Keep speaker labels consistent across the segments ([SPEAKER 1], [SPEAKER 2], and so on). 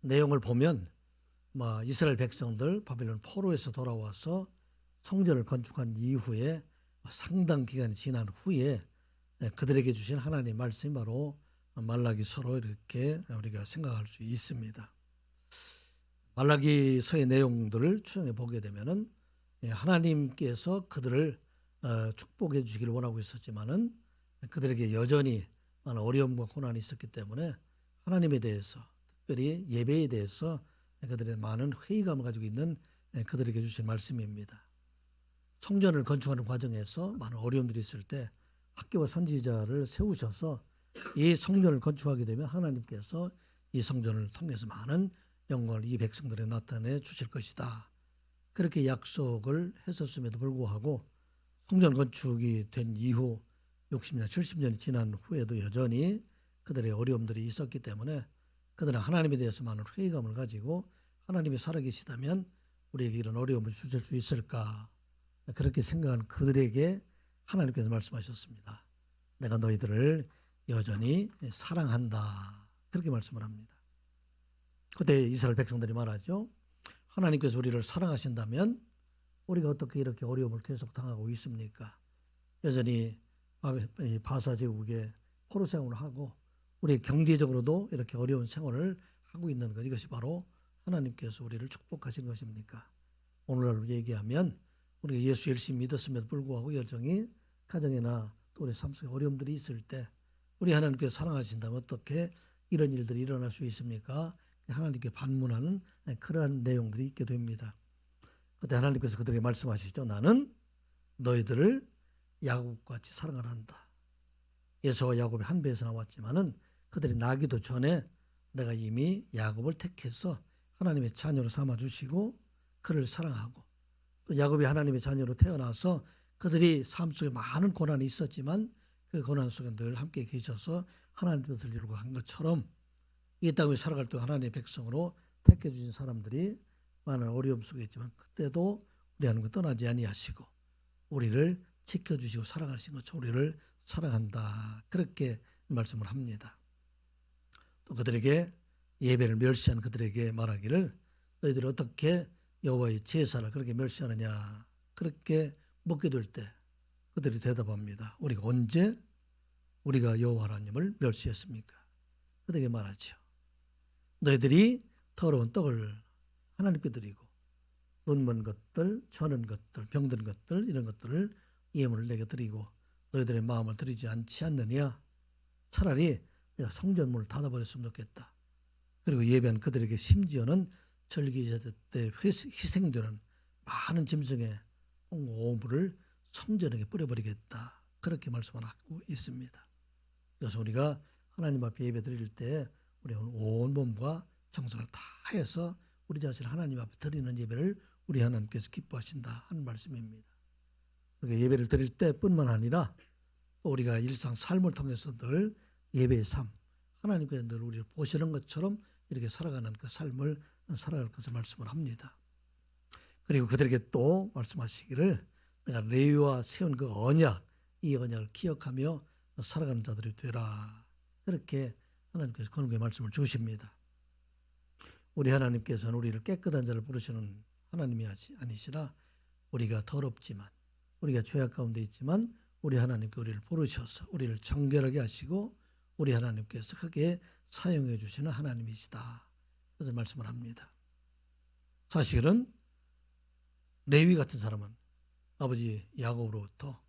[SPEAKER 1] 내용을 보면 이스라엘 백성들 바벨론 포로에서 돌아와서 성전을 건축한 이후에 상당 기간이 지난 후에 그들에게 주신 하나님의 말씀이 바로 말라기서로 이렇게 우리가 생각할 수 있습니다. 말라기서의 내용들을 추정해 보게 되면은 하나님께서 그들을 축복해 주시기를 원하고 있었지만은 그들에게 여전히 많은 어려움과 고난이 있었기 때문에 하나님에 대해서, 특별히 예배에 대해서 그들의 많은 회의감을 가지고 있는 그들에게 주신 말씀입니다. 성전을 건축하는 과정에서 많은 어려움들이 있을 때 학교와 선지자를 세우셔서 이 성전을 건축하게 되면 하나님께서 이 성전을 통해서 많은 영광을 이 백성들에 나타내 주실 것이다. 그렇게 약속을 했었음에도 불구하고 성전 건축이 된 이후 60년, 70년이 지난 후에도 여전히 그들의 어려움들이 있었기 때문에 그들은 하나님에 대해서 많은 회의감을 가지고 하나님이 살아계시다면 우리에게 이런 어려움을 주실 수 있을까? 그렇게 생각한 그들에게 하나님께서 말씀하셨습니다. 내가 너희들을 여전히 사랑한다. 그렇게 말씀을 합니다. 그때 이스라엘 백성들이 말하죠. 하나님께서 우리를 사랑하신다면 우리가 어떻게 이렇게 어려움을 계속 당하고 있습니까? 여전히 바사 제국의 포로 생활을 하고 우리 경제적으로도 이렇게 어려운 생활을 하고 있는 것, 이것이 바로 하나님께서 우리를 축복하신 것입니까? 오늘날 얘기하면 우리가 예수 열심히 믿었음에도 불구하고 여전히 가정이나 또 우리 삶 속에 어려움들이 있을 때 우리 하나님께서 사랑하신다면 어떻게 이런 일들이 일어날 수 있습니까? 하나님께 반문하는 그러한 내용들이 있게 됩니다. 그때 하나님께서 그들에게 말씀하시죠. 나는 너희들을 야곱같이 사랑을 한다. 에서와 야곱이 한 배에서 나왔지만은 그들이 나기도 전에 내가 이미 야곱을 택해서 하나님의 자녀로 삼아주시고 그를 사랑하고, 또 야곱이 하나님의 자녀로 태어나서 그들이 삶 속에 많은 고난이 있었지만 그 고난 속에 늘 함께 계셔서 하나님의 뜻을 이루고 간 것처럼 이 땅에 살아갈 때 하나님의 백성으로 택해 주신 사람들이 많은 어려움 속에 있지만 그때도 우리 하나님을 떠나지 아니하시고 우리를 지켜주시고 사랑하신 것처럼 우리를 사랑한다. 그렇게 말씀을 합니다. 또 그들에게 예배를 멸시한 그들에게 말하기를 너희들이 어떻게 여호와의 제사를 그렇게 멸시하느냐. 그렇게 묻게 될 때 그들이 대답합니다. 우리가 언제 우리가 여호와 하나님을 멸시했습니까? 그들에게 말하죠. 너희들이 더러운 떡을 하나님께 드리고 눈먼 것들, 저는 것들, 병든 것들 이런 것들을 예물을 내게 드리고 너희들의 마음을 드리지 않지 않느냐. 차라리 내가 성전문을 닫아버렸으면 좋겠다. 그리고 예배한 그들에게 심지어는 절기제대 때 희생되는 많은 짐승의 오물을 성전에게 뿌려버리겠다. 그렇게 말씀을 하고 있습니다. 그래서 우리가 하나님 앞에 예배 드릴 때 우리 온 몸과 정성을 다해서 우리 자신을 하나님 앞에 드리는 예배를 우리 하나님께서 기뻐하신다 하는 말씀입니다. 그러니까 예배를 드릴 때뿐만 아니라 우리가 일상 삶을 통해서 늘 예배의 삶, 하나님께서 늘 우리를 보시는 것처럼 이렇게 살아가는 그 삶을 살아갈 것을 말씀을 합니다. 그리고 그들에게 또 말씀하시기를 내가 레위와 세운 그 언약, 이 언약을 기억하며 살아가는 자들이 되라. 그렇게 하나님께서 권고의 말씀을 주십니다. 우리 하나님께서는 우리를 깨끗한 자를 부르시는 하나님이 아니시라 우리가 더럽지만 우리가 죄악 가운데 있지만 우리 하나님께 우리를 부르셔서 우리를 정결하게 하시고 우리 하나님께서 크게 사용해 주시는 하나님이시다. 그래서 말씀을 합니다. 사실은 레위 같은 사람은 아버지 야곱으로부터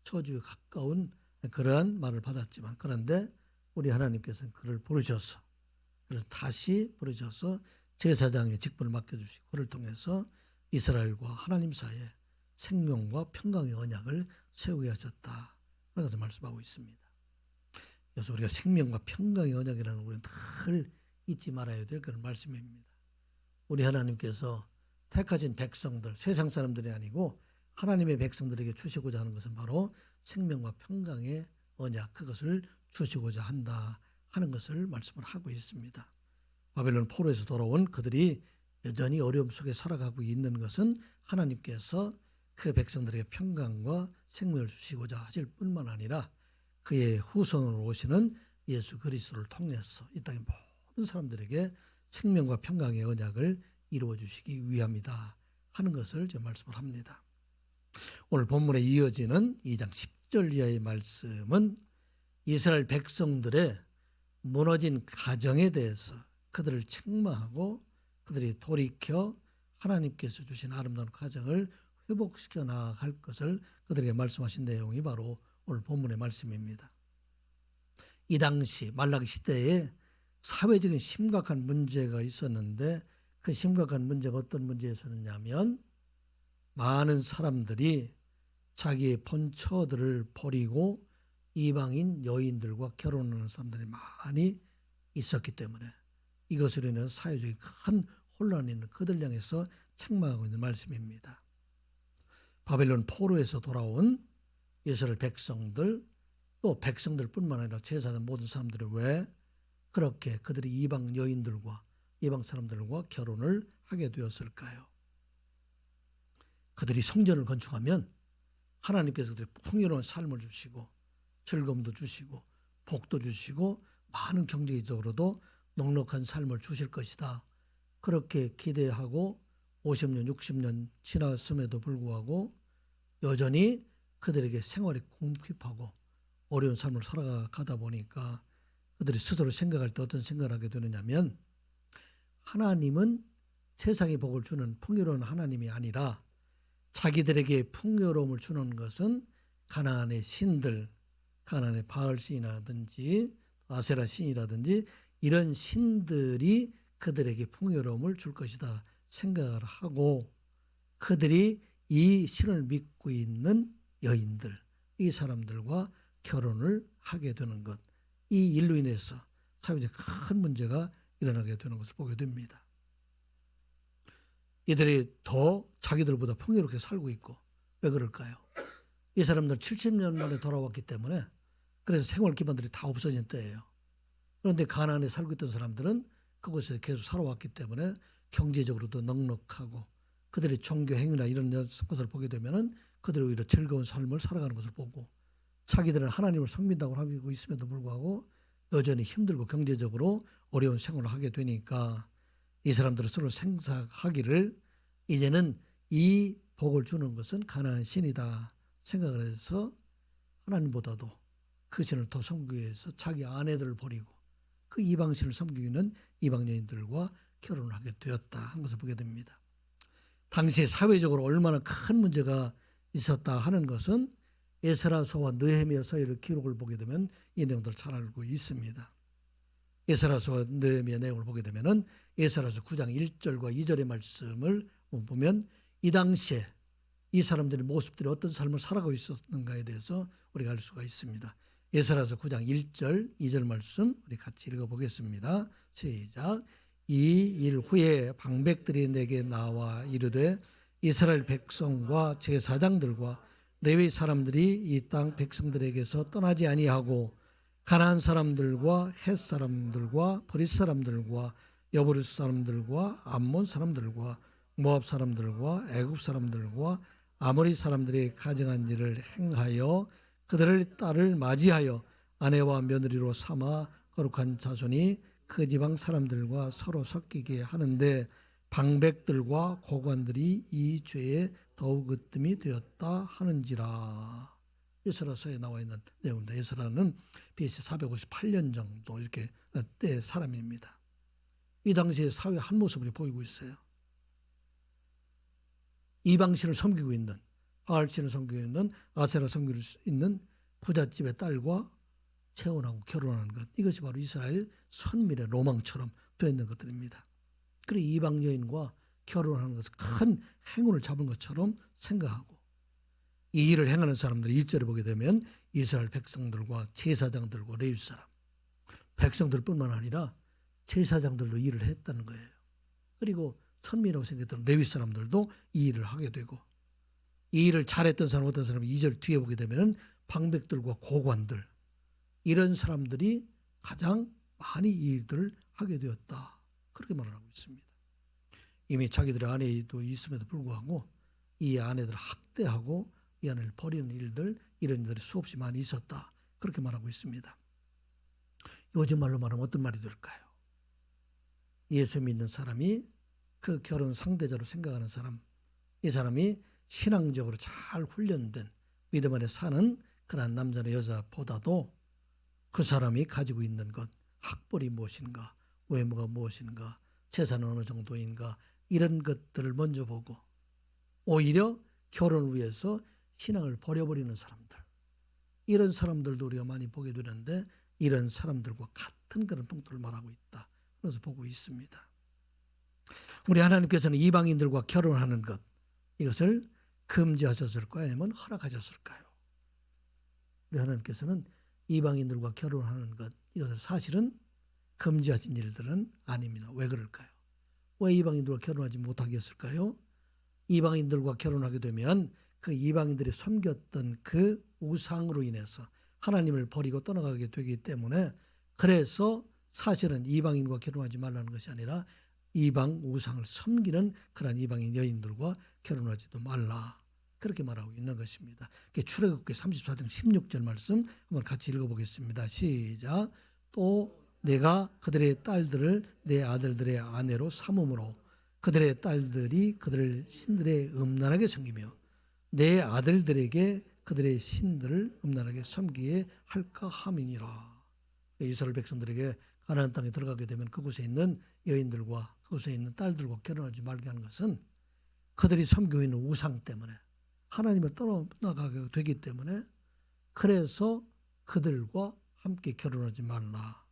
[SPEAKER 1] 처주에 가까운 그러한 말을 받았지만 그런데 우리 하나님께서는 그를 부르셔서 그를 다시 부르셔서 제사장의 직분을 맡겨주시고 그를 통해서 이스라엘과 하나님 사이에 생명과 평강의 언약을 세우게 하셨다. 그래서 말씀하고 있습니다. 그래서 우리가 생명과 평강의 언약이라는 우리는 늘 잊지 말아야 될 그런 말씀입니다. 우리 하나님께서 택하신 백성들, 세상 사람들이 아니고 하나님의 백성들에게 주시고자 하는 것은 바로 생명과 평강의 언약, 그것을 주시고자 한다 하는 것을 말씀을 하고 있습니다. 바벨론 포로에서 돌아온 그들이 여전히 어려움 속에 살아가고 있는 것은 하나님께서 그 백성들에게 평강과 생명을 주시고자 하실 뿐만 아니라 그의 후손으로 오시는 예수 그리스도를 통해서 이 땅의 모든 사람들에게 생명과 평강의 언약을 이루어 주시기 위함이다 하는 것을 저 말씀을 합니다. 오늘 본문에 이어지는 2장 10절 이하의 말씀은 이스라엘 백성들의 무너진 가정에 대해서 그들을 책망하고 그들이 돌이켜 하나님께서 주신 아름다운 가정을 회복시켜 나갈 것을 그들에게 말씀하신 내용이 바로 오늘 본문의 말씀입니다. 이 당시 말라기 시대에 사회적인 심각한 문제가 있었는데 그 심각한 문제가 어떤 문제였었냐면 많은 사람들이 자기의 본처들을 버리고 이방인 여인들과 결혼하는 사람들이 많이 있었기 때문에 이것으로 인해 사회적인 큰 혼란이 있는 그들 향해서 책망하고 있는 말씀입니다. 바벨론 포로에서 돌아온 이스라엘 백성들 또 백성들뿐만 아니라 제사장 모든 사람들이 왜 그렇게 그들이 이방 여인들과 이방 사람들과 결혼을 하게 되었을까요? 그들이 성전을 건축하면 하나님께서 그들이 풍요로운 삶을 주시고 즐거움도 주시고 복도 주시고 많은 경제적으로도 넉넉한 삶을 주실 것이다. 그렇게 기대하고 50년, 60년 지났음에도 불구하고 여전히 그들에게 생활이 궁핍하고 어려운 삶을 살아가다 보니까 그들이 스스로 생각할 때 어떤 생각을 하게 되느냐면 하나님은 세상의 복을 주는 풍요로운 하나님이 아니라 자기들에게 풍요로움을 주는 것은 가나안의 신들, 가나안의 바알 신이라든지 아세라 신이라든지 이런 신들이 그들에게 풍요로움을 줄 것이다 생각을 하고 그들이 이 신을 믿고 있는 여인들, 이 사람들과 결혼을 하게 되는 것, 이 일로 인해서 사회적 큰 문제가 일어나게 되는 것을 보게 됩니다. 이들이 더 자기들보다 풍요롭게 살고 있고 왜 그럴까요? 이 사람들 70년 만에 돌아왔기 때문에 그래서 생활 기반들이 다 없어진 때예요. 그런데 가나안에 살고 있던 사람들은 그곳에 계속 살아왔기 때문에 경제적으로도 넉넉하고 그들의 종교 행위나 이런 것을 보게 되면은 그들이 오히려 즐거운 삶을 살아가는 것을 보고 자기들은 하나님을 섬긴다고 하고 있음에도 불구하고 여전히 힘들고 경제적으로 어려운 생활을 하게 되니까 이 사람들은 서로 생각하기를 이제는 이 복을 주는 것은 가나안 신이다 생각을 해서 하나님보다도 그 신을 더 섬기기 위해서 자기 아내들을 버리고 그 이방 신을 섬기는 이방 여인들과 결혼을 하게 되었다 하는 것을 보게 됩니다. 당시 사회적으로 얼마나 큰 문제가 있었다 하는 것은 에스라서와 느헤미야서의 기록을 보게 되면 이 내용들을 잘 알고 있습니다. 에스라서와 느헤미야 내용을 보게 되면은 에스라서 9장 1절과 2절의 말씀을 보면 이 당시에 이 사람들의 모습들이 어떤 삶을 살아가고 있었는가에 대해서 우리가 알 수가 있습니다. 에스라서 9장 1절 2절 말씀 우리 같이 읽어보겠습니다. 시작. 이 일 후에 방백들이 내게 나와 이르되 이스라엘 백성과 제사장들과 레위 사람들이 이 땅 백성들에게서 떠나지 아니하고 가나안 사람들과 헷 사람들과 브릿 사람들과 여부스 사람들과 암몬 사람들과 모압 사람들과 애굽 사람들과 아모리 사람들이 가정한 일을 행하여 그들의 딸을 맞이하여 아내와 며느리로 삼아 거룩한 자손이 그 지방 사람들과 서로 섞이게 하는데 방백들과 고관들이 이 죄에 더욱 으뜸이 되었다 하는지라. 에스라서에 나와 있는 내용입니다. 에스라는 BC 458년 정도 이렇게 때 사람입니다. 이 당시에 사회 한 모습을 보이고 있어요. 이방신을 섬기고 있는 바알신을 섬기고 있는 아세라 섬기고 있는 부잣집의 딸과 재혼하고 결혼하는 것, 이것이 바로 이스라엘 선민의 로망처럼 되어 있는 것들입니다. 그리고 이방 여인과 결혼하는 것은 큰 행운을 잡은 것처럼 생각하고 이 일을 행하는 사람들이 1절에 보게 되면 이스라엘 백성들과 제사장들과 레위 사람, 백성들뿐만 아니라 제사장들도 일을 했다는 거예요. 그리고 선민이라고 생겼던 레위 사람들도 이 일을 하게 되고 이 일을 잘했던 사람 어떤 사람이 2절 뒤에 보게 되면 방백들과 고관들 이런 사람들이 가장 많이 이 일들을 하게 되었다. 그렇게 말을 하고 있습니다. 이미 자기들의 아내도 있음에도 불구하고 이 아내들을 학대하고 이 아내를 버리는 일들 이런 일들이 수없이 많이 있었다. 그렇게 말하고 있습니다. 요즘 말로 말하면 어떤 말이 될까요? 예수 믿는 사람이 그 결혼 상대자로 생각하는 사람, 이 사람이 신앙적으로 잘 훈련된 믿음 안에 사는 그러한 남자나 여자보다도 그 사람이 가지고 있는 것, 학벌이 무엇인가, 외모가 무엇인가, 재산은 어느 정도인가, 이런 것들을 먼저 보고 오히려 결혼을 위해서 신앙을 버려버리는 사람들, 이런 사람들도 우리가 많이 보게 되는데 이런 사람들과 같은 그런 punk트를 말하고 있다. 그래서 보고 있습니다. 우리 하나님께서는 이방인들과 결혼하는 것, 이것을 금지하셨을까요? 아니면 허락하셨을까요? 우리 하나님께서는 이방인들과 결혼하는 것, 이것을 사실은 금지하신 일들은 아닙니다. 왜 그럴까요? 왜 이방인들과 결혼하지 못하게 했을까요? 이방인들과 결혼하게 되면 그 이방인들이 섬겼던 그 우상으로 인해서 하나님을 버리고 떠나가게 되기 때문에, 그래서 사실은 이방인과 결혼하지 말라는 것이 아니라 이방 우상을 섬기는 그런 이방인 여인들과 결혼하지도 말라, 그렇게 말하고 있는 것입니다. 출애굽기 34장 16절 말씀 한번 같이 읽어보겠습니다. 시작. 또 내가 그들의 딸들을 내 아들들의 아내로 삼음으로 그들의 딸들이 그들을 신들의 음란하게 섬기며 내 아들들에게 그들의 신들을 음란하게 섬기게 할까 함이니라. 이스라엘 백성들에게 가나안 땅에 들어가게 되면 그곳에 있는 여인들과 그곳에 있는 딸들과 결혼하지 말게 하는 것은 그들이 섬기고 있는 우상 때문에, 하나님을 떠나가게 되기 때문에, 그래서 그들과 함께 결혼하지 말라.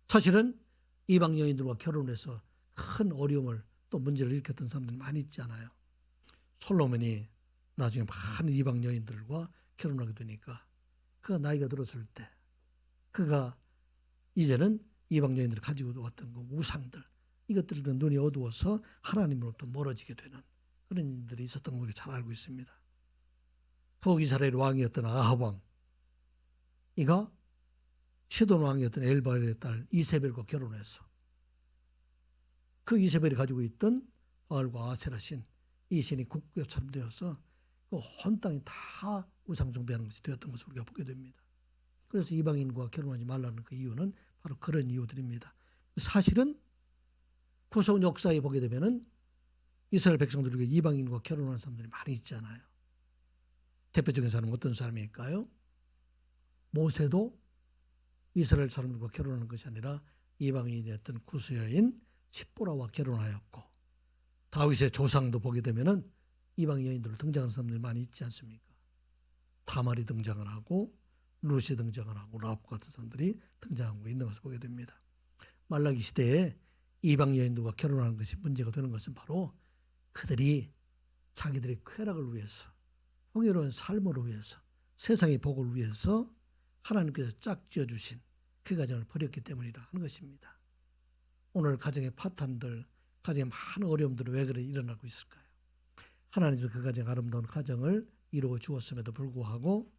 [SPEAKER 1] 사실은 이방 여인들과 결혼해서 큰 어려움을 또 문제를 일으켰던 사람들이 많이 있지 않아요. 솔로몬이 나중에 많은 이방 여인들과 결혼하게 되니까 그가 나이가 들었을 때 그가 이제는 이방 여인들이 가지고 왔던 그 우상들, 이것들은 눈이 어두워서 하나님으로부터 멀어지게 되는 그런 일들이 있었던 걸 우리가 잘 알고 있습니다. 북이스라엘 왕이었던 아합 왕, 이가 시돈 왕이었던 엘바알의 딸 이세벨과 결혼해서 그 이세벨이 가지고 있던 바알과 아세라 신, 이 신이 국교처럼 되어서 그 온 땅이 다 우상 숭배하는 것이 되었던 것을 우리가 보게 됩니다. 그래서 이방인과 결혼하지 말라는 그 이유는 바로 그런 이유들입니다. 사실은 구속 역사에 보게 되면은 이스라엘 백성들에게 이방인과 결혼하는 사람들이 많이 있잖아요. 대표적인 사람은 어떤 사람일까요? 모세도 이스라엘 사람들과 결혼하는 것이 아니라 이방인이었던 구스 여인 십보라와 결혼하였고, 다윗의 조상도 보게 되면은 이방 여인들로 등장하는 사람들이 많이 있지 않습니까? 다말이 등장을 하고 루시 등장을 하고 라합 같은 사람들이 등장하고 있는 것을 보게 됩니다. 말라기 시대에 이방 여인들과 결혼하는 것이 문제가 되는 것은 바로 그들이 자기들의 쾌락을 위해서, 풍요로운 삶을 위해서, 세상의 복을 위해서 하나님께서 짝지어 주신 그 가정을 버렸기 때문이라 하는 것입니다. 오늘 가정의 파탄들, 가정의 많은 어려움들은 왜 그래 일어나고 있을까요? 하나님도 그 가정, 아름다운 가정을 이루어 주었음에도 불구하고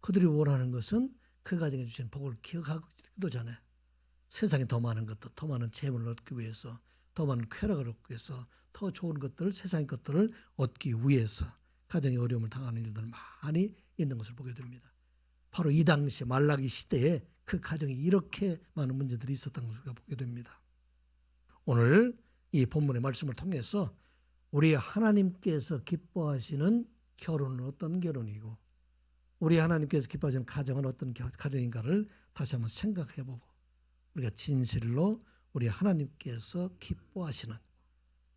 [SPEAKER 1] 그들이 원하는 것은 그 가정에 주신 복을 기억하기도 전에 세상에 더 많은 것들, 더 많은 재물을 얻기 위해서, 더 많은 쾌락을 얻기 위해서, 더 좋은 것들, 세상의 것들을 얻기 위해서 가정의 어려움을 당하는 일들 많이 있는 것을 보게 됩니다. 바로 이 당시 말라기 시대에 그 가정에 이렇게 많은 문제들이 있었던 것을 우리가 보게 됩니다. 오늘 이 본문의 말씀을 통해서 우리 하나님께서 기뻐하시는 결혼은 어떤 결혼이고 우리 하나님께서 기뻐하시는 가정은 어떤 가정인가를 다시 한번 생각해보고 우리가 진실로 우리 하나님께서 기뻐하시는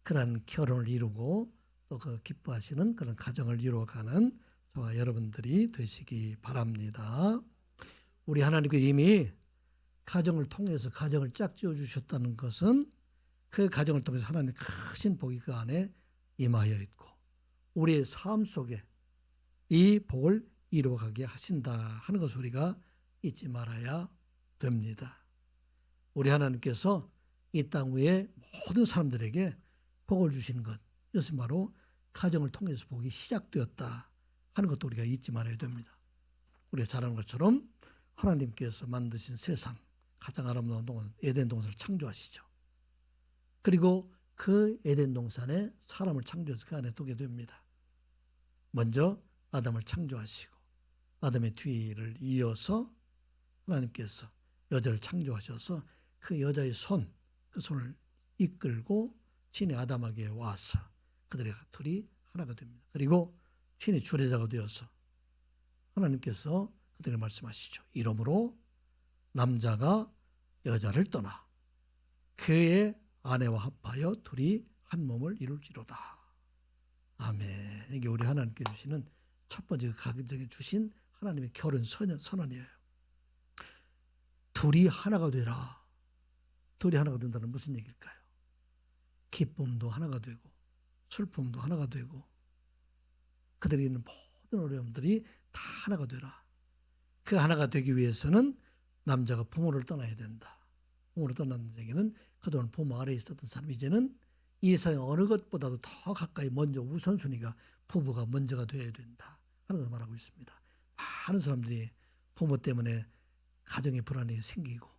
[SPEAKER 1] 그런 결혼을 이루고 또 그 기뻐하시는 그런 가정을 이루어가는 저와 여러분들이 되시기 바랍니다. 우리 하나님께 이미 가정을 통해서 가정을 짝지어 주셨다는 것은 그 가정을 통해서 하나님의 크신 복이 그 안에 임하여 있고 우리의 삶 속에 이 복을 이루어가게 하신다 하는 것을 우리가 잊지 말아야 됩니다. 우리 하나님께서 이 땅 위에 모든 사람들에게 복을 주시는 것, 이것은 바로 가정을 통해서 복이 시작되었다 하는 것도 우리가 잊지 말아야 됩니다. 우리가 잘 아는 것처럼 하나님께서 만드신 세상, 가장 아름다운 동산, 에덴 동산을 창조하시죠. 그리고 그 에덴 동산에 사람을 창조해서 그 안에 두게 됩니다. 먼저 아담을 창조하시고 아담의 뒤를 이어서 하나님께서 여자를 창조하셔서 그 여자의 손, 그 손을 이끌고 친히 아담에게 와서 그들의 둘이 하나가 됩니다. 그리고 친히 주례자가 되어서 하나님께서 그들에게 말씀하시죠. 이러므로 남자가 여자를 떠나 그의 아내와 합하여 둘이 한 몸을 이룰지로다. 아멘. 이게 우리 하나님께 주시는 첫 번째 가정에 주신 하나님의 결혼 선언이에요. 둘이 하나가 되라. 둘이 하나가 된다는 무슨 얘기일까요? 기쁨도 하나가 되고 슬픔도 하나가 되고 그들이 있는 모든 어려움들이 다 하나가 되라. 그 하나가 되기 위해서는 남자가 부모를 떠나야 된다. 부모를 떠나는 얘기는 그동안 부모 아래에 있었던 사람이 이제는 이 세상 어느 것보다도 더 가까이 먼저 우선순위가 부부가 먼저가 되어야 된다 하는 것을 말하고 있습니다. 많은 사람들이 부모 때문에 가정의 불안이 생기고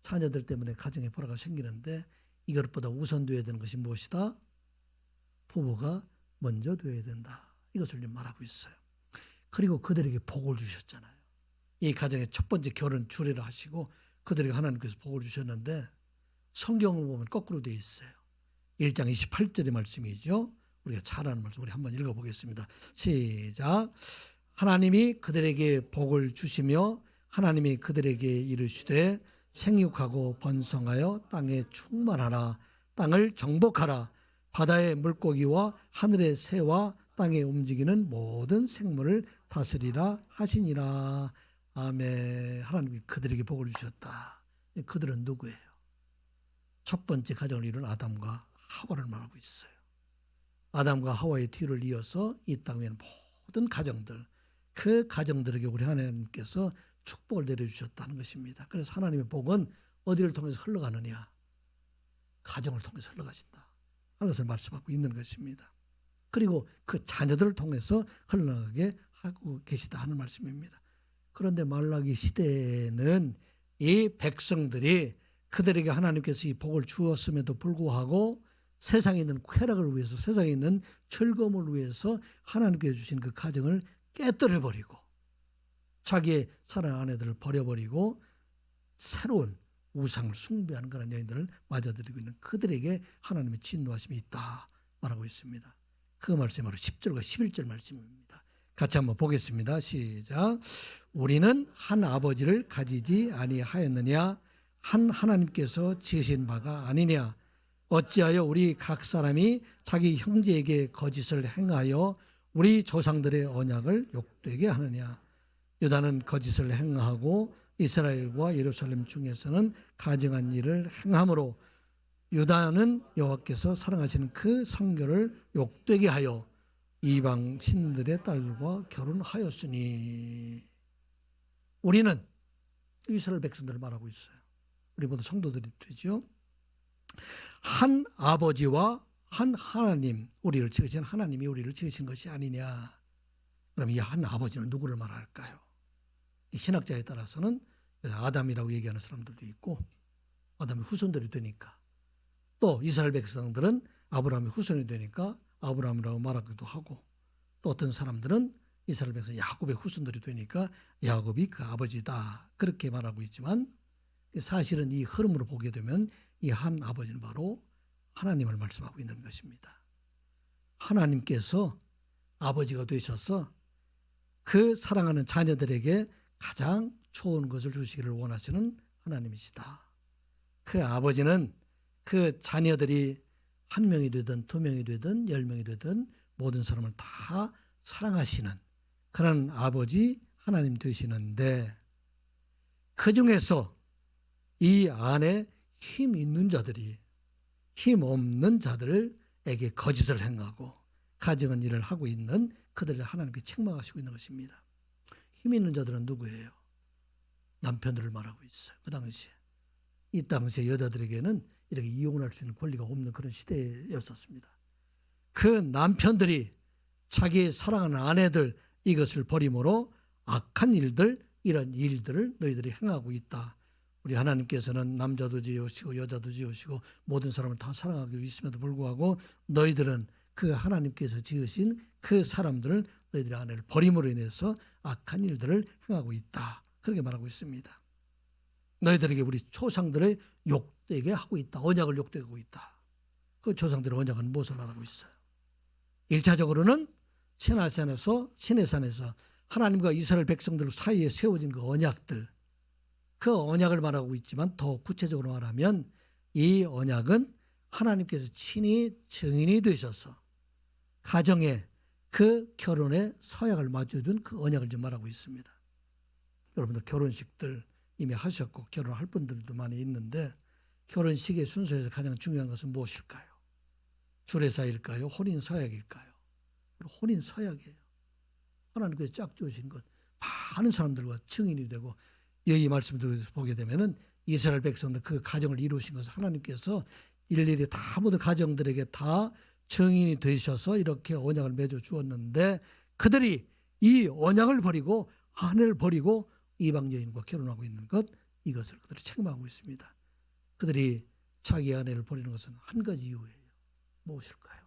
[SPEAKER 1] 자녀들 때문에 가정의 불화가 생기는데 이것보다 우선되어야 되는 것이 무엇이다? 부부가 먼저 되어야 된다. 이것을 말하고 있어요. 그리고 그들에게 복을 주셨잖아요. 이 가정의 첫 번째 결혼 주례를 하시고 그들에게 하나님께서 복을 주셨는데 성경을 보면 거꾸로 되어 있어요. 1장 28절의 말씀이죠. 우리가 잘 아는 말씀 우리 한번 읽어보겠습니다. 시작. 하나님이 그들에게 복을 주시며 하나님이 그들에게 이르시되 생육하고 번성하여 땅에 충만하라. 땅을 정복하라. 바다의 물고기와 하늘의 새와 땅에 움직이는 모든 생물을 다스리라 하시니라. 아멘. 하나님이 그들에게 복을 주셨다. 그들은 누구예요? 첫 번째 가정을 이룬 아담과 하와를 말하고 있어요. 아담과 하와의 뒤를 이어서 이 땅에 모든 가정들, 그 가정들에게 우리 하나님께서 축복을 내려주셨다는 것입니다. 그래서 하나님의 복은 어디를 통해서 흘러가느냐? 가정을 통해서 흘러가신다 하는 것을 말씀하고 있는 것입니다. 그리고 그 자녀들을 통해서 흘러가게 하고 계시다 하는 말씀입니다. 그런데 말라기 시대에는 이 백성들이 그들에게 하나님께서 이 복을 주었음에도 불구하고 세상에 있는 쾌락을 위해서 세상에 있는 즐거움을 위해서 하나님께서 주신 그 가정을 깨뜨려버리고 자기의 사랑 아내들을 버려버리고 새로운 우상을 숭배하는 그런 여인들을 맞아들이고 있는 그들에게 하나님의 진노하심이 있다 말하고 있습니다. 그 말씀이 바로 10절과 11절 말씀입니다. 같이 한번 보겠습니다. 시작. 우리는 한 아버지를 가지지 아니하였느냐? 한 하나님께서 지으신 바가 아니냐? 어찌하여 우리 각 사람이 자기 형제에게 거짓을 행하여 우리 조상들의 언약을 욕되게 하느냐? 유다는 거짓을 행하고 이스라엘과 예루살렘 중에서는 가증한 일을 행함으로 유다는 여호와께서 사랑하시는 그 성결을 욕되게 하여 이방 신들의 딸과 결혼하였으니. 우리는 이스라엘 백성들을 말하고 있어요. 우리 모두 성도들이 되죠. 한 아버지와 한 하나님, 우리를 지으신 하나님이 우리를 지으신 것이 아니냐. 그럼 이 한 아버지는 누구를 말할까요? 이 신학자에 따라서는 아담이라고 얘기하는 사람들도 있고 아담의 후손들이 되니까, 또 이스라엘 백성들은 아브라함의 후손이 되니까 아브라함이라고 말하기도 하고, 또 어떤 사람들은 이스라엘 백성 야곱의 후손들이 되니까 야곱이 그 아버지다 그렇게 말하고 있지만, 사실은 이 흐름으로 보게 되면 이 한 아버지는 바로 하나님을 말씀하고 있는 것입니다. 하나님께서 아버지가 되셔서 그 사랑하는 자녀들에게 가장 좋은 것을 주시기를 원하시는 하나님이시다. 그 아버지는 그 자녀들이 한 명이 되든 두 명이 되든 10명이 되든 모든 사람을 다 사랑하시는 그런 아버지 하나님 되시는데, 그 중에서 이 안에 힘 있는 자들이 힘 없는 자들에게 거짓을 행하고 가증한 일을 하고 있는 그들을 하나님께 책망하시고 있는 것입니다. 힘 있는 자들은 누구예요? 남편들을 말하고 있어요. 그 당시에 이 당시에 여자들에게는 이렇게 이용할 수 있는 권리가 없는 그런 시대였었습니다. 그 남편들이 자기의 사랑하는 아내들 이것을 버림으로 악한 일들, 이런 일들을 너희들이 행하고 있다. 우리 하나님께서는 남자도 지으시고 여자도 지으시고 모든 사람을 다 사랑하기 있음에도 불구하고 너희들은 그 하나님께서 지으신 그 사람들을 너희들의 아내를 버림으로 인해서 악한 일들을 행하고 있다. 그렇게 말하고 있습니다. 너희들에게 우리 조상들의 욕되게 하고 있다. 언약을 욕되게 하고 있다. 그 조상들의 언약은 무엇을 말하고 있어요? 1차적으로는 시내산에서 하나님과 이스라엘 백성들 사이에 세워진 그 언약들, 그 언약을 말하고 있지만 더 구체적으로 말하면 이 언약은 하나님께서 친히 증인이 되셔서 가정에 그 결혼의 서약을 맞춰준 그 언약을 지금 말하고 있습니다. 여러분들 결혼식들 이미 하셨고 결혼할 분들도 많이 있는데 결혼식의 순서에서 가장 중요한 것은 무엇일까요? 주례사일까요? 혼인서약일까요? 혼인서약이에요. 하나님께서 짝지으신 것 많은 사람들과 증인이 되고 여기 말씀을 보게 되면은 이스라엘 백성들 그 가정을 이루신 것을 하나님께서 일일이 다 모든 가정들에게 다 증인이 되셔서 이렇게 언약을 맺어 주었는데 그들이 이 언약을 버리고 하늘을 버리고 이방 여인과 결혼하고 있는 것, 이것을 그들이 책망하고 있습니다. 그들이 자기 아내를 버리는 것은 한 가지 이유예요. 무엇일까요?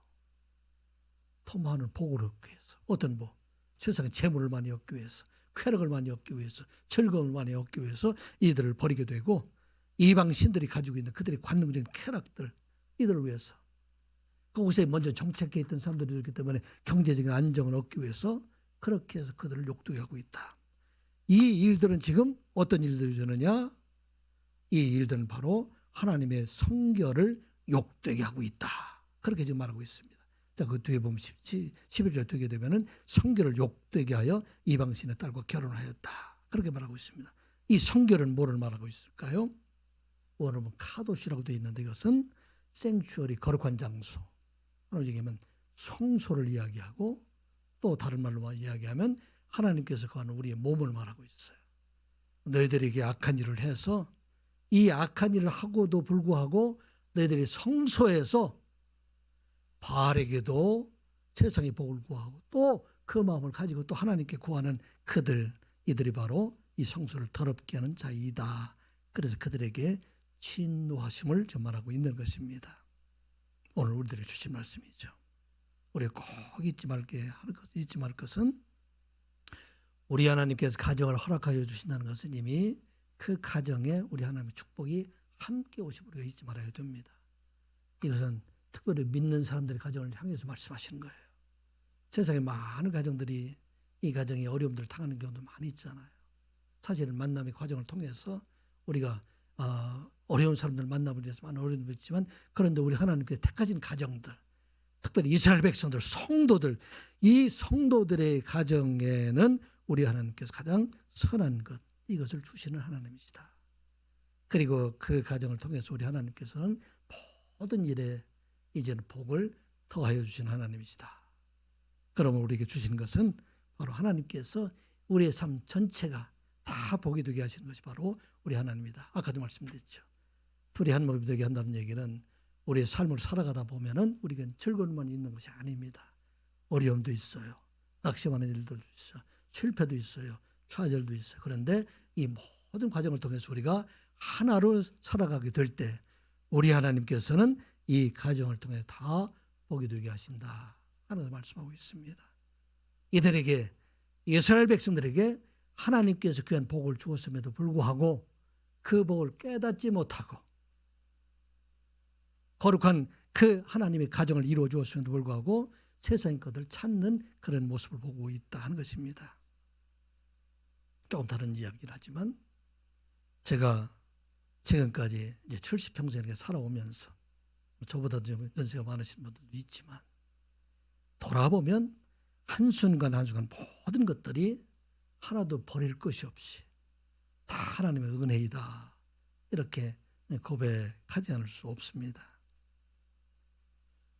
[SPEAKER 1] 더 많은 복을 얻기 위해서, 어떤 복, 세상에 재물을 많이 얻기 위해서, 쾌락을 많이 얻기 위해서, 즐거움을 많이 얻기 위해서 이들을 버리게 되고 이방 신들이 가지고 있는 그들의 관능적인 쾌락들, 이들을 위해서 그곳에 먼저 정착해 있던 사람들이기 때문에 경제적인 안정을 얻기 위해서 그렇게 해서 그들을 욕되게 하고 있다. 이 일들은 지금 어떤 일들이 되느냐? 이 일들은 바로 하나님의 성결을 욕되게 하고 있다. 그렇게 지금 말하고 있습니다. 자, 그 뒤에 보면 11절 되게 되면은 성결을 욕되게 하여 이방신의 딸과 결혼하였다. 그렇게 말하고 있습니다. 이 성결은 뭐를 말하고 있을까요? 여러분 카도시라고 되어 있는데 이것은 생추어리, 거룩한 장소. 하나로 얘기하면 성소를 이야기하고 또 다른 말로 이야기하면 하나님께서 거하는 우리의 몸을 말하고 있어요. 너희들에게 악한 일을 해서 이 악한 일을 하고도 불구하고 너희들이 성소에서 바알에게도 세상의 복을 구하고 또 그 마음을 가지고 또 하나님께 구하는 이들이 바로 이 성소를 더럽게 하는 자이다. 그래서 그들에게 진노하심을 말하고 있는 것입니다. 오늘 우리들에게 주신 말씀이죠. 우리가 꼭 잊지 말 것은 우리 하나님께서 가정을 허락하여 주신다는 것은 이미 그 가정에 우리 하나님의 축복이 함께 오심을 우리가 잊지 말아야 됩니다. 이것은 특별히 믿는 사람들의 가정을 향해서 말씀하시는 거예요. 세상에 많은 가정들이 이 가정에 어려움들을 당하는 경우도 많이 있잖아요. 사실은 만남의 과정을 통해서 우리가 어려운 사람들 만남을 위해서 많은 어려움이 있지만 그런데 우리 하나님께서 택하신 가정들, 특별히 이스라엘 백성들, 성도들, 이 성도들의 가정에는 우리 하나님께서 가장 선한 것, 이것을 주시는 하나님이시다. 그리고 그 가정을 통해서 우리 하나님께서는 모든 일에 이제는 복을 더하여 주시는 하나님이시다. 그러면 우리에게 주시는 것은 바로 하나님께서 우리의 삶 전체가 다 복이 되게 하시는 것이 바로 우리 하나님이다. 아까도 말씀드렸죠. 둘이 한 몸이 되게 한다는 얘기는 우리의 삶을 살아가다 보면은 우리가 즐거움만 있는 것이 아닙니다. 어려움도 있어요. 낙심하는 일도 있어요. 실패도 있어요. 좌절도 있어요. 그런데 이 모든 과정을 통해서 우리가 하나로 살아가게 될 때 우리 하나님께서는 이 가정을 통해 다 복이 되게 하신다 하는 말씀하고 있습니다. 이들에게, 이스라엘 백성들에게 하나님께서 귀한 복을 주었음에도 불구하고 그 복을 깨닫지 못하고 거룩한 그 하나님의 가정을 이루어 주었음에도 불구하고 세상의 것을 찾는 그런 모습을 보고 있다 하는 것입니다. 조금 다른 이야기긴 하지만 제가 지금까지 이제 70평생 이렇게 살아오면서 저보다도 좀 연세가 많으신 분들도 있지만 돌아보면 한순간 한순간 모든 것들이 하나도 버릴 것이 없이 다 하나님의 은혜이다. 이렇게 고백하지 않을 수 없습니다.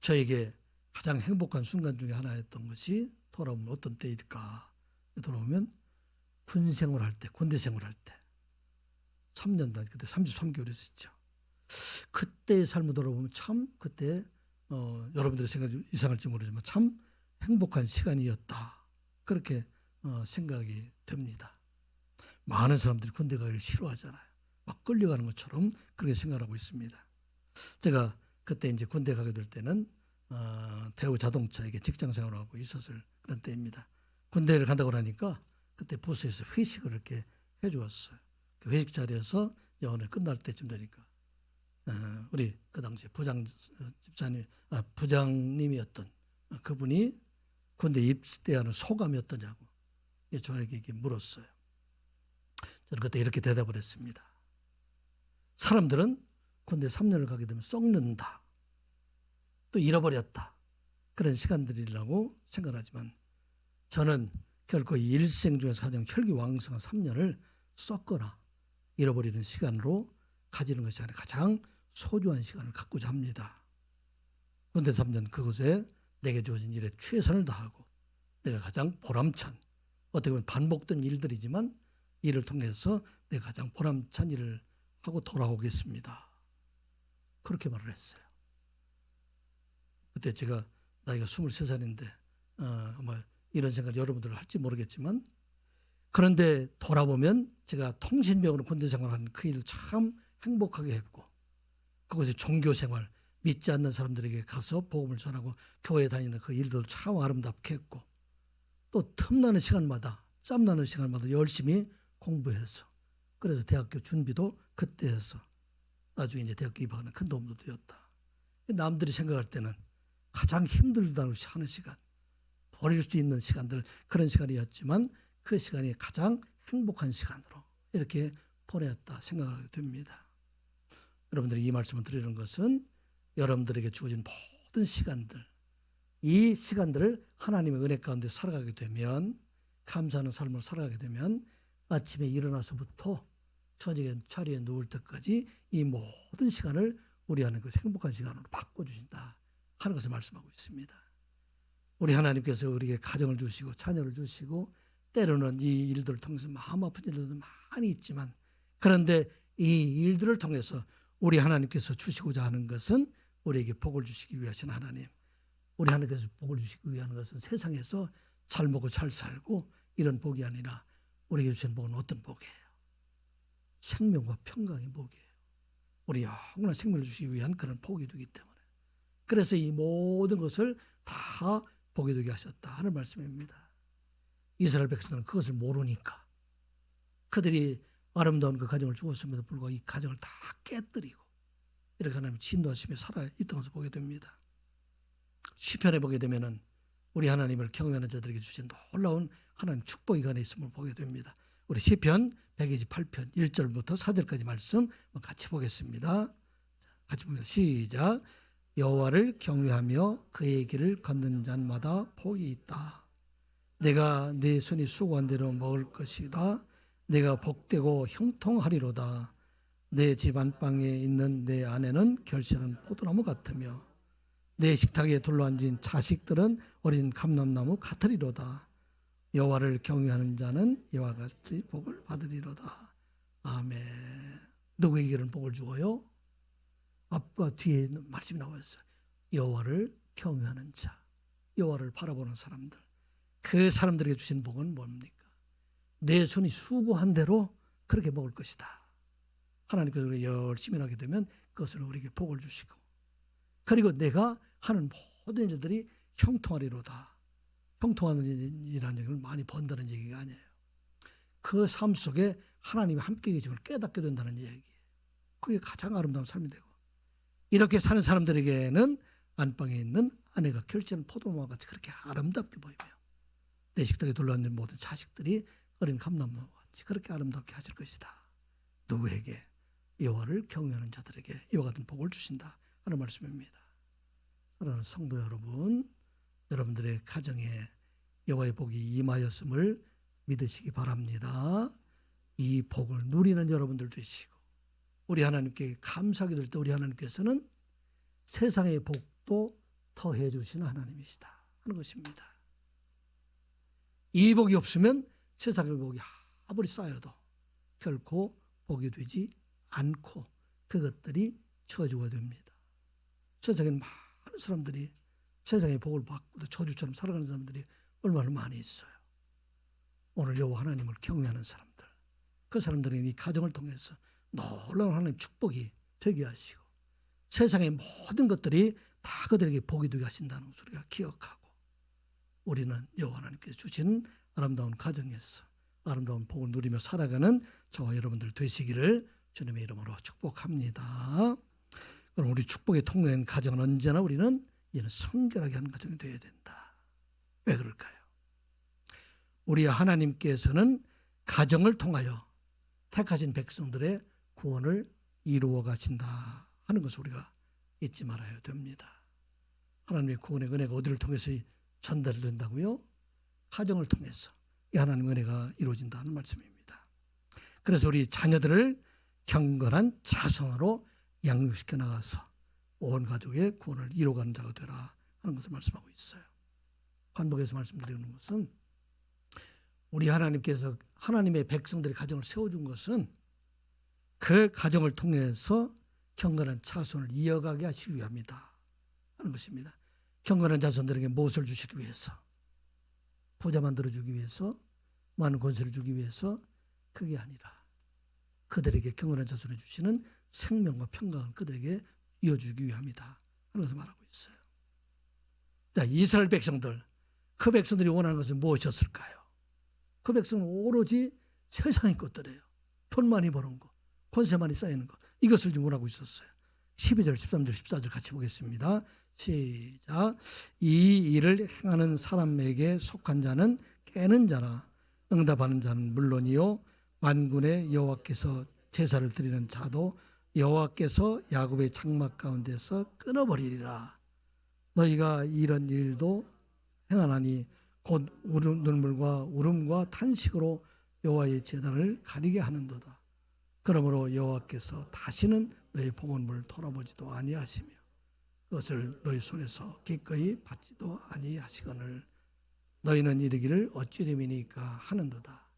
[SPEAKER 1] 저에게 가장 행복한 순간 중에 하나였던 것이 돌아오면 어떤 때일까? 돌아오면 군 생활할 때, 군대 생활할 때 3년간 그때 33개월 했었죠. 그때의 삶을 돌아보면 참 그때 여러분들의 생각이 이상할지 모르지만 참 행복한 시간이었다. 그렇게 생각이 됩니다. 많은 사람들이 군대 가기를 싫어하잖아요. 막 끌려가는 것처럼 그렇게 생각하고 있습니다. 제가 그때 이제 군대 가게 될 때는 대우 자동차에게 직장 생활을 하고 있었을 그런 때입니다. 군대를 간다고 하니까 그때 부서에서 회식을 이렇게 해주었어요. 그 회식 자리에서 오늘 끝날 때쯤 되니까 우리 그 당시에 부장님이었던 그분이 군대 입대하는 소감이 어떠냐고 저에게 물었어요. 저는 그때 이렇게 대답을 했습니다. 사람들은 군대 3년을 가게 되면 썩는다. 또 잃어버렸다. 그런 시간들이라고 생각하지만 저는 결코 일생 중에서 가장 혈기왕성한 3년을 썩거나 잃어버리는 시간으로 가지는 것이 아니라 가장 소중한 시간을 갖고자 합니다. 군대 3년 그곳에 내게 주어진 일에 최선을 다하고 내가 가장 보람찬, 어떻게 보면 반복된 일들이지만 이를 통해서 내가 가장 보람찬 일을 하고 돌아오겠습니다. 그렇게 말을 했어요. 그때 제가 나이가 23살인데 아마 이런 생각을 여러분들 할지 모르겠지만 그런데 돌아보면 제가 통신병으로 군대 생활한 그 일을 참 행복하게 했고 그곳에 종교생활, 믿지 않는 사람들에게 가서 복음을 전하고 교회 다니는 그 일도 참 아름답게 했고 또 틈나는 시간마다 짬나는 시간마다 열심히 공부해서 그래서 대학교 준비도 그때 해서 나중에 이제 대학교 입학하는 큰 도움도 되었다. 남들이 생각할 때는 가장 힘들다고 하는 시간, 버릴 수 있는 시간들 그런 시간이었지만 그 시간이 가장 행복한 시간으로 이렇게 보냈다 생각하게 됩니다. 여러분들이 이 말씀을 드리는 것은 여러분들에게 주어진 모든 시간들, 이 시간들을 하나님의 은혜 가운데 살아가게 되면 감사하는 삶을 살아가게 되면 아침에 일어나서부터 자리에 누울 때까지 이 모든 시간을 우리 하나님께서 행복한 시간으로 바꿔주신다 하는 것을 말씀하고 있습니다. 우리 하나님께서 우리에게 가정을 주시고 자녀를 주시고 때로는 이 일들을 통해서 마음 아픈 일들도 많이 있지만 그런데 이 일들을 통해서 우리 하나님께서 주시고자 하는 것은 우리에게 복을 주시기 위하신 하나님, 우리 하나님께서 복을 주시기 위한 것은 세상에서 잘 먹고 잘 살고 이런 복이 아니라 우리에게 주신 복은 어떤 복이에요? 생명과 평강의 복이에요. 우리 영원한 생명을 주시기 위한 그런 복이 되기 때문에 그래서 이 모든 것을 다 복이 되게 하셨다 하는 말씀입니다. 이스라엘 백성들은 그것을 모르니까 그들이 아름다운 그 가정을 주었음에도 불구하고 이 가정을 다 깨뜨리고 이렇게 하나님 진도하시며 살아있던 것을 보게 됩니다. 시편에 보게 되면은 우리 하나님을 경외하는 자들에게 주신 놀라운 하나님 축복이 간에 있음을 보게 됩니다. 우리 시편 128편 1절부터 4절까지 말씀 같이 보겠습니다. 같이 보면 시작. 여호와를 경외하며 그의 길을 걷는 자마다 복이 있다. 내가 내 손이 수고한 대로 먹을 것이다. 내가 복되고 형통하리로다. 내 집 안방에 있는 내 아내는 결실한 포도나무 같으며 내 식탁에 둘러앉은 자식들은 어린 감람나무 같으리로다. 여호와를 경외하는 자는 이와 같이 복을 받으리로다. 아멘. 누구에게는 복을 주어요? 앞과 뒤에 말씀이 나와 있어요. 여호와를 경외하는 자, 여호와를 바라보는 사람들. 그 사람들에게 주신 복은 뭡니까? 내 손이 수고한 대로 그렇게 먹을 것이다. 하나님께서 우리가 열심히 하게 되면 그것을 우리에게 복을 주시고 그리고 내가 하는 모든 일들이 형통하리로다. 형통하는 일이라는 얘기는 많이 번다는 얘기가 아니에요. 그 삶 속에 하나님이 함께 계심을 깨닫게 된다는 얘기예요. 그게 가장 아름다운 삶이 되고 이렇게 사는 사람들에게는 안방에 있는 아내가 결실한 포도나무와 같이 그렇게 아름답게 보이며 내 식탁에 둘러앉은 모든 자식들이 어린 감람나무와 같이 그렇게 아름답게 하실 것이다. 누구에게? 여호와를 경외하는 자들에게 이와 같은 복을 주신다 하는 말씀입니다. 사랑하는 성도 여러분, 여러분들의 가정에 여호와의 복이 임하였음을 믿으시기 바랍니다. 이 복을 누리는 여러분들 되시고 우리 하나님께 감사하게 될 때 우리 하나님께서는 세상의 복도 더해 주시는 하나님이시다 하는 것입니다. 이 복이 없으면 세상의 복이 아무리 쌓여도 결코 복이 되지 않고 그것들이 저주가 됩니다. 세상에 많은 사람들이 세상의 복을 받고 저주처럼 살아가는 사람들이 얼마나 많이 있어요. 오늘 여호와 하나님을 경외하는 사람들, 그 사람들은 이 가정을 통해서 놀라운 하나님 축복이 되게 하시고 세상의 모든 것들이 다 그들에게 복이 되게 하신다는 것을 우리가 기억하고 우리는 여호와 하나님께서 주신 아름다운 가정에서 아름다운 복을 누리며 살아가는 저와 여러분들 되시기를 주님의 이름으로 축복합니다. 그럼 우리 축복의 통로인 가정은 언제나 우리는 이는 성결하게 하는 가정이 되어야 된다. 왜 그럴까요? 우리 하나님께서는 가정을 통하여 택하신 백성들의 구원을 이루어 가신다 하는 것을 우리가 잊지 말아야 됩니다. 하나님의 구원의 은혜가 어디를 통해서 전달된다고요? 가정을 통해서 이 하나님의 은혜가 이루어진다는 말씀입니다. 그래서 우리 자녀들을 경건한 자손으로 양육시켜 나가서 온 가족의 구원을 이루어가는 자가 되라 하는 것을 말씀하고 있어요. 반복해서 말씀드리는 것은 우리 하나님께서 하나님의 백성들의 가정을 세워준 것은 그 가정을 통해서 경건한 자손을 이어가게 하시기 위함이다 하는 것입니다. 경건한 자손들에게 무엇을 주시기 위해서? 부자 만들어주기 위해서? 많은 권세를 주기 위해서? 그게 아니라 그들에게 경건한 자손을 주시는 생명과 평강을 그들에게 이어주기 위함이다 하는 것을 말하고 있어요. 자, 이스라엘 백성들, 그 백성들이 원하는 것은 무엇이었을까요? 그 백성은 오로지 세상의 것들이에요. 돈 많이 버는 거, 권세 많이 쌓이는 것, 이것을 좀 원하고 있었어요. 12절, 13절, 14절 같이 보겠습니다. 시작. 이 일을 행하는 사람에게 속한 자는 깨는 자라 응답하는 자는 물론이요 만군의 여호와께서 제사를 드리는 자도 여호와께서 야곱의 장막 가운데서 끊어버리리라. 너희가 이런 일도 행하나니 곧 눈물과 울음과 탄식으로 여호와의 제단을 가리게 하는도다. 그러므로 여호와께서 다시는 너희 봉헌물을 돌아보지도 아니하시며 그것을 너희 손에서 기꺼이 받지도 아니하시거늘 너희는 이르기를 어찌됨이니까 하는도다.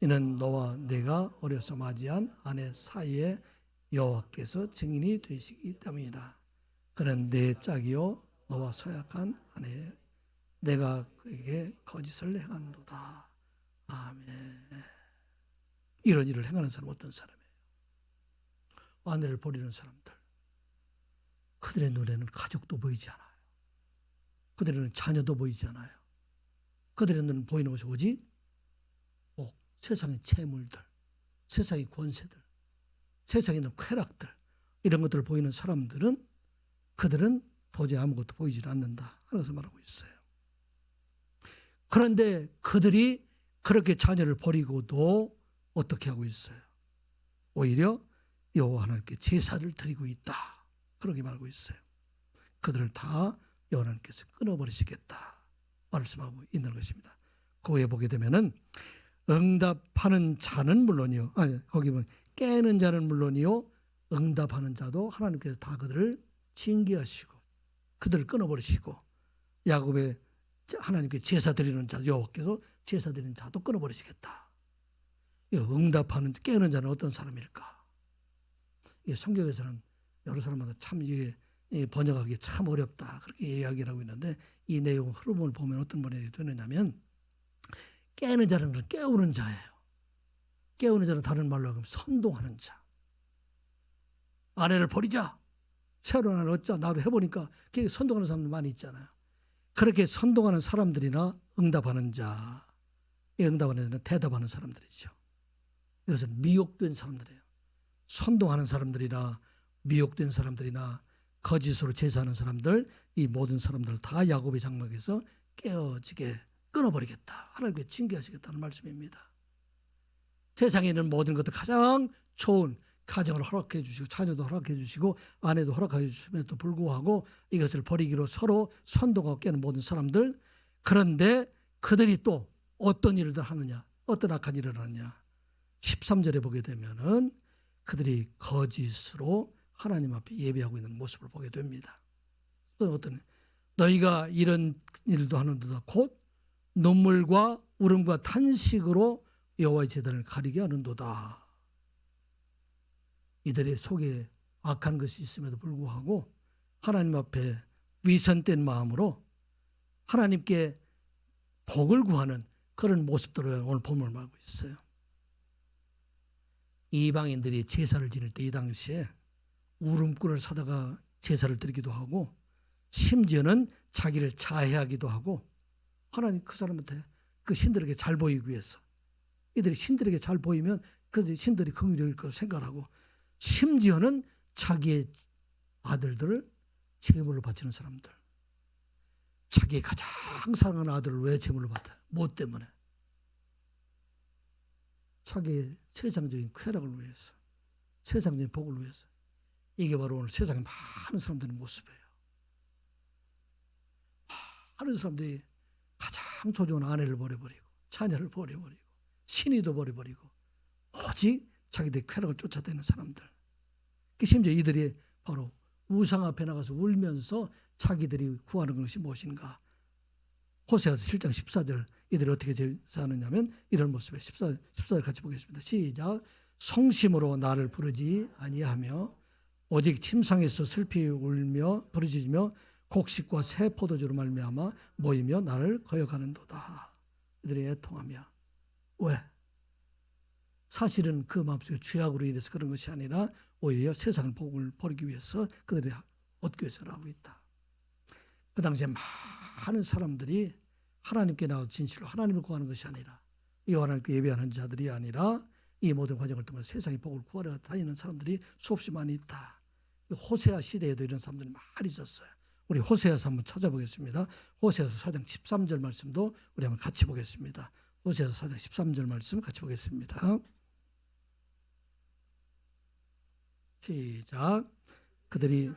[SPEAKER 1] 이는 너와 내가 어려서 맞이한 아내 사이에 여호와께서 증인이 되시기 때문이라. 그는 내 짝이요 너와 서약한 아내 내가 그에게 거짓을 행한도다. 아멘. 이런 일을 행하는 사람은 어떤 사람이에요? 아내를 버리는 사람들. 그들의 눈에는 가족도 보이지 않아요. 그들의 눈에는 자녀도 보이지 않아요. 그들의 눈에는 보이는 것이 오직 세상의 재물들, 세상의 권세들, 세상에 있는 쾌락들, 이런 것들을 보이는 사람들은 그들은 도저히 아무것도 보이지 않는다 하는 것을 말하고 있어요. 그런데 그들이 그렇게 자녀를 버리고도 어떻게 하고 있어요? 오히려 여호와 하나님께 제사를 드리고 있다. 그렇게 말하고 있어요. 그들을 다 여호와 하나님께서 끊어버리시겠다 말씀하고 있는 것입니다. 그 후에 보게 되면은 응답하는 자는 물론이요. 거기 보면 깨는 자는 물론이요. 응답하는 자도 하나님께서 다 그들을 징계하시고 그들을 끊어버리시고 야곱의 하나님께 제사 드리는 자 여호와께서 제사 드리는 자도 끊어버리시겠다. 응답하는 깨는 자는 어떤 사람일까? 성경에서는 여러 사람마다 참 이게 번역하기 참 어렵다 그렇게 이야기를 하고 있는데 이 내용 흐름을 보면 어떤 번역이 되느냐면 깨는 자는 깨우는 자예요. 깨우는 자는 다른 말로 하면 선동하는 자. 아내를 버리자. 새로운 아내를 얻자. 나도 해보니까 선동하는 사람들 많이 있잖아요. 그렇게 선동하는 사람들이나 응답하는 자. 응답하는 자는 대답하는 사람들이죠. 이것은 미혹된 사람들이에요. 선동하는 사람들이나 미혹된 사람들이나 거짓으로 제사하는 사람들, 이 모든 사람들을 다 야곱의 장막에서 깨어지게 끊어버리겠다. 하나님께 징계하시겠다는 말씀입니다. 세상에 있는 모든 것들 가장 좋은 가정을 허락해 주시고 자녀도 허락해 주시고 아내도 허락해 주심에도 불구하고 이것을 버리기로 서로 선동하고 깨는 모든 사람들, 그런데 그들이 또 어떤 일을 하느냐, 어떤 악한 일을 하느냐. 13절에 보게 되면은 그들이 거짓으로 하나님 앞에 예배하고 있는 모습을 보게 됩니다. 또 어떤 너희가 이런 일도 하는도다. 곧 눈물과 울음과 탄식으로 여호와의 제단을 가리게 하는도다. 이들의 속에 악한 것이 있음에도 불구하고 하나님 앞에 위선된 마음으로 하나님께 복을 구하는 그런 모습들을 오늘 본문을 말하고 있어요. 이방인들이 제사를 지낼 때 이 당시에 울음꾼을 사다가 제사를 드리기도 하고 심지어는 자기를 자해하기도 하고 하나님 그 사람한테 그 신들에게 잘 보이기 위해서 이들이 신들에게 잘 보이면 그 신들이 긍휼히 여길 거 생각하고 심지어는 자기의 아들들을 제물로 바치는 사람들. 자기 가장 사랑하는 아들을 왜 제물로 바쳐요? 뭐 때문에? 자기의 세상적인 쾌락을 위해서, 세상적인 복을 위해서. 이게 바로 오늘 세상에 많은 사람들의 모습이에요. 많은 사람들이 가장 소중한 아내를 버려버리고, 자녀를 버려버리고, 신의도 버려버리고, 오직 자기들의 쾌락을 쫓아다니는 사람들. 심지어 이들이 바로 우상 앞에 나가서 울면서 자기들이 구하는 것이 무엇인가? 호세아서 7장 14절 이들이 어떻게 사느냐면 이런 모습에 14절 같이 보겠습니다. 시작. 성심으로 나를 부르지 아니하며 오직 침상에서 슬피 울며 부르짖으며 곡식과 새 포도주로 말미암아 모이며 나를 거역하는도다. 이들이 애통하며. 왜? 사실은 그 마음속에 죄악으로 인해서 그런 것이 아니라 오히려 세상의 복을 버리기 위해서 그들이 얻기 위해서 하고 있다. 그 당시에 많은 사람들이 하나님께 나와서 진실로 하나님을 구하는 것이 아니라 이 하나님께 예배하는 자들이 아니라 이 모든 과정을 통해 세상의 복을 구하러 다니는 사람들이 수없이 많이 있다. 호세아 시대에도 이런 사람들이 많이 있었어요. 우리 호세아서 한번 찾아보겠습니다. 호세아서 4장 13절 말씀도 우리 한번 같이 보겠습니다. 호세아서 4장 13절 말씀 같이 보겠습니다. 시작. 그들이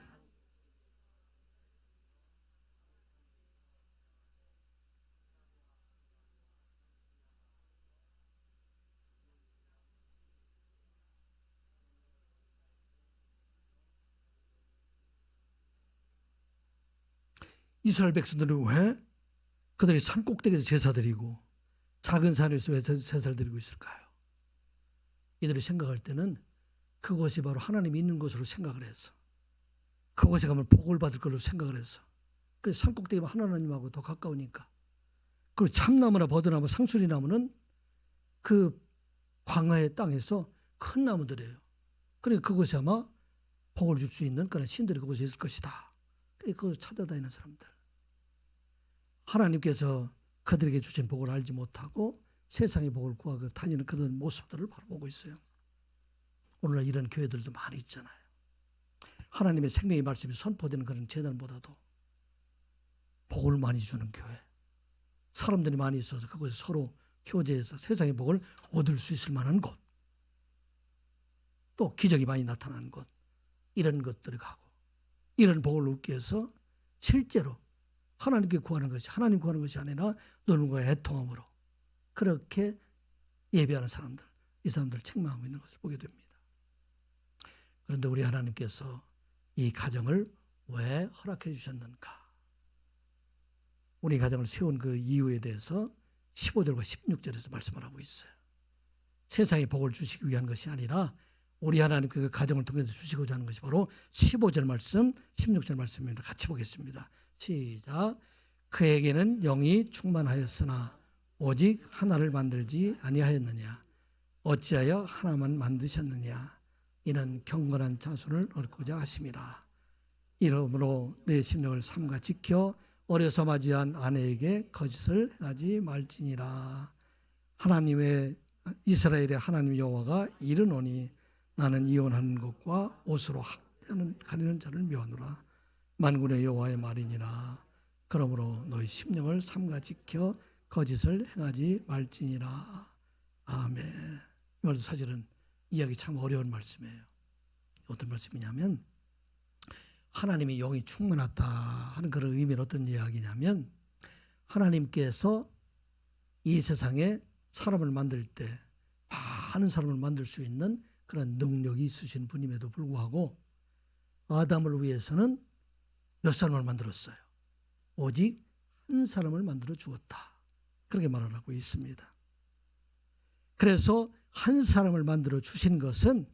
[SPEAKER 1] 이스라엘 백성들은 왜 그들이 산 꼭대기에서 제사 드리고 작은 산에서 왜 제사를 드리고 있을까요? 이들이 생각할 때는 그것이 바로 하나님이 있는 곳으로 생각을 해서 그곳에 가면 복을 받을 걸로 생각을 해서 그래서 산 꼭대기가 하나님하고 더 가까우니까. 그리고 참나무나 버드나무 상수리나무는 그 광야의 땅에서 큰 나무들이에요. 그러니까 그곳에 아마 복을 줄 수 있는 그런 신들이 그곳에 있을 것이다. 그걸 찾아다니는 사람들. 하나님께서 그들에게 주신 복을 알지 못하고 세상의 복을 구하고 다니는 그런 모습들을 바로 보고 있어요. 오늘날 이런 교회들도 많이 있잖아요. 하나님의 생명의 말씀이 선포되는 그런 재단보다도 복을 많이 주는 교회. 사람들이 많이 있어서 그곳에 서로 교제해서 세상의 복을 얻을 수 있을 만한 곳. 또 기적이 많이 나타나는 곳. 이런 것들을 가고 이런 복을 얻기 위해서 실제로 하나님께 구하는 것이 하나님 구하는 것이 아니라 누군가의 애통함으로 그렇게 예배하는 사람들, 이 사람들을 책망하고 있는 것을 보게 됩니다. 그런데 우리 하나님께서 이 가정을 왜 허락해 주셨는가? 우리 가정을 세운 그 이유에 대해서 15절과 16절에서 말씀을 하고 있어요. 세상에 복을 주시기 위한 것이 아니라 우리 하나님께 그 가정을 통해서 주시고자 하는 것이 바로 15절 말씀, 16절 말씀입니다. 같이 보겠습니다. 시작. 그에게는 영이 충만하였으나 오직 하나를 만들지 아니하였느냐? 어찌하여 하나만 만드셨느냐? 이는 경건한 자손을 얻고자 하심이라. 이러므로 내 심령을 삼가 지켜 어려서 맞이한 아내에게 거짓을 행하지 말지니라. 하나님의 이스라엘의 하나님 여호와가 이르노니 나는 이혼하는 것과 옷으로 가리는 자를 묘하노라. 만군의 여호와의 말이니라. 그러므로 너희 심령을 삼가 지켜 거짓을 행하지 말지니라. 아멘. 이 말도 사실은 이해하기 참 어려운 말씀이에요. 어떤 말씀이냐면 하나님의 영이 충만하다 하는 그런 의미는 어떤 이야기냐면 하나님께서 이 세상에 사람을 만들 때 많은 사람을 만들 수 있는 그런 능력이 있으신 분임에도 불구하고 아담을 위해서는 몇 사람을 만들었어요? 오직 한 사람을 만들어 주었다. 그렇게 말을 하고 있습니다. 그래서 한 사람을 만들어 주신 것은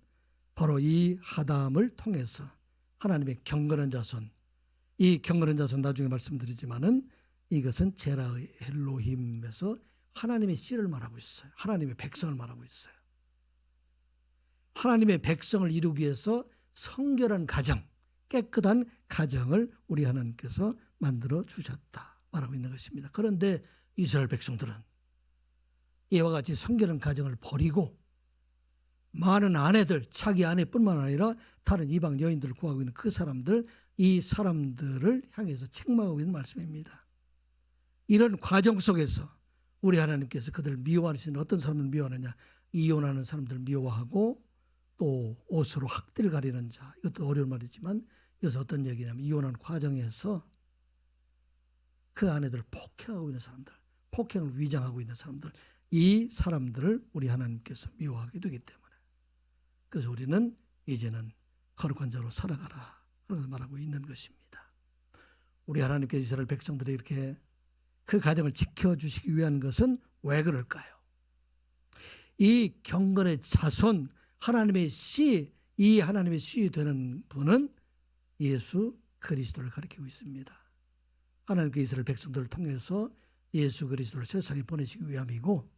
[SPEAKER 1] 바로 이 아담을 통해서 하나님의 경건한 자손, 이 경건한 자손 나중에 말씀드리지만은 이것은 제라의 엘로힘에서 하나님의 씨를 말하고 있어요. 하나님의 백성을 말하고 있어요. 하나님의 백성을 이루기 위해서 성결한 가정, 깨끗한 가정을 우리 하나님께서 만들어 주셨다 말하고 있는 것입니다. 그런데 이스라엘 백성들은 이와 같이 성결한 가정을 버리고 많은 아내들, 자기 아내뿐만 아니라 다른 이방 여인들을 구하고 있는 그 사람들, 이 사람들을 향해서 책망하고 있는 말씀입니다. 이런 과정 속에서 우리 하나님께서 그들을 미워하시는, 어떤 사람을 미워하느냐, 이혼하는 사람들을 미워하고, 또 옷으로 학대를 가리는 자, 이것도 어려운 말이지만 이것은 어떤 얘기냐면 이혼하는 과정에서 그 아내들을 폭행하고 있는 사람들, 폭행을 위장하고 있는 사람들, 이 사람들을 우리 하나님께서 미워하게 되기 때문에, 그래서 우리는 이제는 거룩한 자로 살아가라 그런 말하고 있는 것입니다. 우리 하나님께서 이스라엘 백성들이 이렇게 그 가정을 지켜주시기 위한 것은 왜 그럴까요? 이 경건의 자손, 하나님의 씨, 이 하나님의 씨 되는 분은 예수 그리스도를 가리키고 있습니다. 하나님께서 이스라엘 백성들을 통해서 예수 그리스도를 세상에 보내시기 위함이고,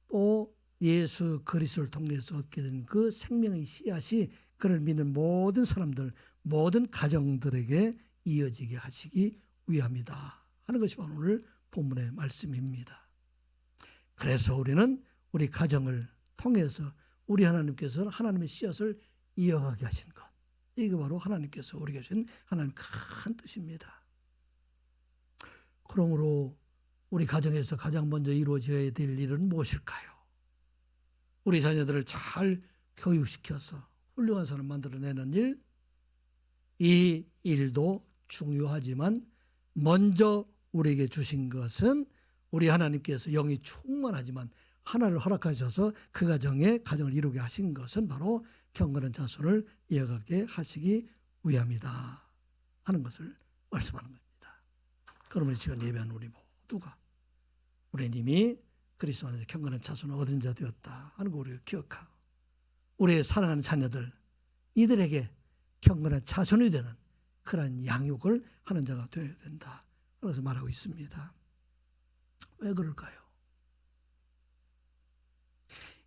[SPEAKER 1] 또 예수 그리스도를 통해서 얻게 된 그 생명의 씨앗이 그를 믿는 모든 사람들, 모든 가정들에게 이어지게 하시기 위함이다 하는 것이 바로 오늘 본문의 말씀입니다. 그래서 우리는 우리 가정을 통해서 우리 하나님께서는 하나님의 씨앗을 이어가게 하신 것, 이게 바로 하나님께서 우리에게 주신 하나님의 큰 뜻입니다. 그러므로 우리 가정에서 가장 먼저 이루어져야 될 일은 무엇일까요? 우리 자녀들을 잘 교육시켜서 훌륭한 사람 만들어내는 일, 이 일도 중요하지만 먼저 우리에게 주신 것은 우리 하나님께서 영이 충만하지만 하나를 허락하셔서 그 가정을 이루게 하신 것은 바로 경건한 자손을 이어가게 하시기 위함이다 하는 것을 말씀하는 겁니다. 그러면 이 시간 예배한 우리 모두가 우리는 이미 그리스도 안에서 경건한 자손을 얻은 자 되었다 하는 거 우리가 기억하고, 우리의 사랑하는 자녀들, 이들에게 경건한 자손이 되는 그러한 양육을 하는 자가 되어야 된다, 그래서 말하고 있습니다. 왜 그럴까요?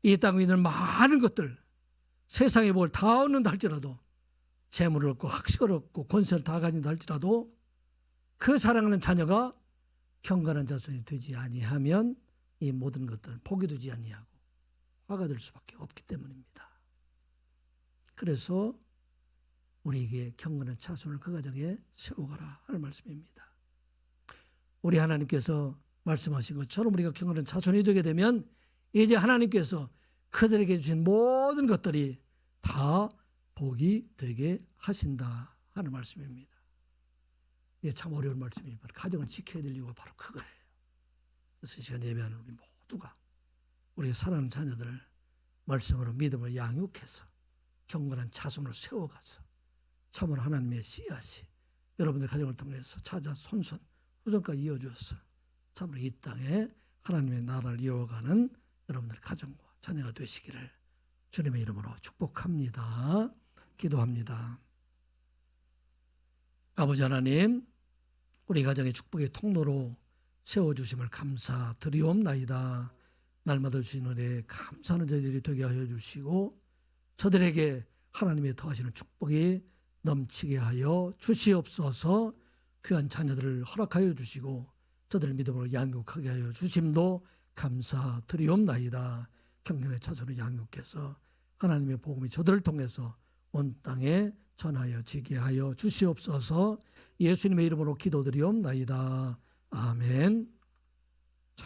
[SPEAKER 1] 이 땅에 있는 많은 것들, 세상에 뭘 다 얻는다 할지라도, 재물을 얻고 학식을 얻고 권세를 다 가진다 할지라도 그 사랑하는 자녀가 경건한 자손이 되지 아니하면 이 모든 것들은 포기 두지 아니하고 화가 될 수밖에 없기 때문입니다. 그래서 우리에게 경건한 자손을 그 가정에 세워가라 하는 말씀입니다. 우리 하나님께서 말씀하신 것처럼 우리가 경건한 자손이 되게 되면 이제 하나님께서 그들에게 주신 모든 것들이 다 복이 되게 하신다 하는 말씀입니다. 이게 참 어려운 말씀입니다. 가정을 지켜야 될 이유가 바로 그거예요. 그래서 이 시간 예배하는 우리 모두가 우리의 사랑하는 자녀들을 말씀으로 믿음을 양육해서 경건한 자손을 세워가서 참으로 하나님의 씨앗이 여러분들 가정을 통해서 찾아 손손 후손까지 이어주어서 참으로 이 땅에 하나님의 나라를 이어가는 여러분들 가정과 자녀가 되시기를 주님의 이름으로 축복합니다. 기도합니다. 아버지 하나님, 우리 가정의 축복의 통로로 세워주심을 감사드리옵나이다. 날마다 주신 은혜에 감사하는 저희들이 되게 하여 주시고 저들에게 하나님의 더하시는 축복이 넘치게 하여 주시옵소서. 귀한 자녀들을 허락하여 주시고 저들을 믿음으로 양육하게 하여 주심도 감사드리옵나이다. 경건의 자손을 양육해서 하나님의 복음이 저들을 통해서 온 땅에 전하여 지게 하여 주시옵소서. 예수님의 이름으로 기도드리옵나이다. 아멘.